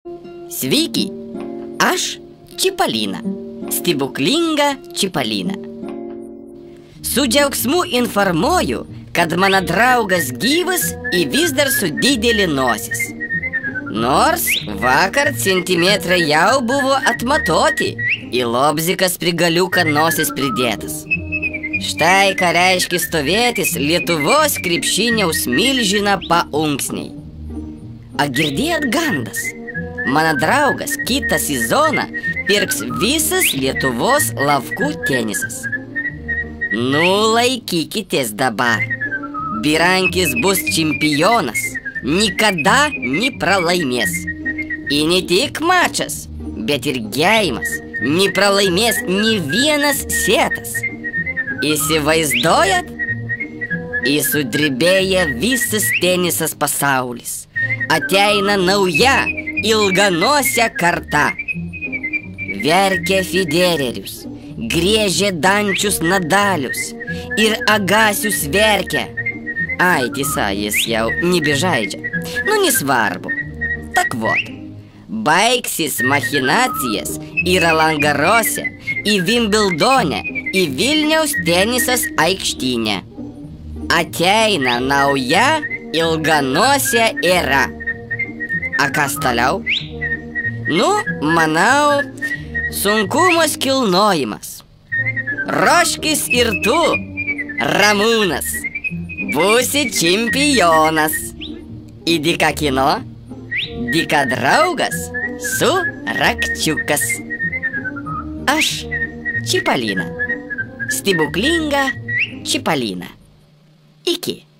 Sveiki, aš Čipalina, stebuklinga Čipalina. Su džiaugsmu informuoju, kad mano draugas gyvas ir vis dar su didelė nosis. Nors vakar centimetrai jau buvo atmatoti, į lobzikas prie galiuką nosis pridėtas. Štai ką reiškia stovėtis Lietuvos krepšiniaus milžina paunksniai. A girdėjot gandas? Mano draugas kitą sezoną pirks visas Lietuvos lavkų tenisas. Nu, laikykitės dabar. Birankis bus čempionas, nikada nepralaimės. Ir ne tik mačas, bet ir geimas, nepralaimės nė vienas setas. Įsivaizduojat? Įsudribėja visas tenisas pasaulis. Ateina nauja, ilganosė karta. Verkia Federerius, griežia dančius Nadalius ir Agasius verkia. Ai, tiesa, jis jau nebežaidžia. Nu, nesvarbu. Tak vot, baigsis machinacijas į Roland Garrose, į Wimbledone, į Vilniaus tenisas aikštynę. Ateina nauja, ilganosė era. A kas toliau? Nu, manau, sunkumas kilnojimas. Roškis ir tu, Ramūnas, būsi čempionas. Į dyką kino, dyką draugas su rakčiukas. Aš Čipalina, stebuklinga Čipalina. Iki.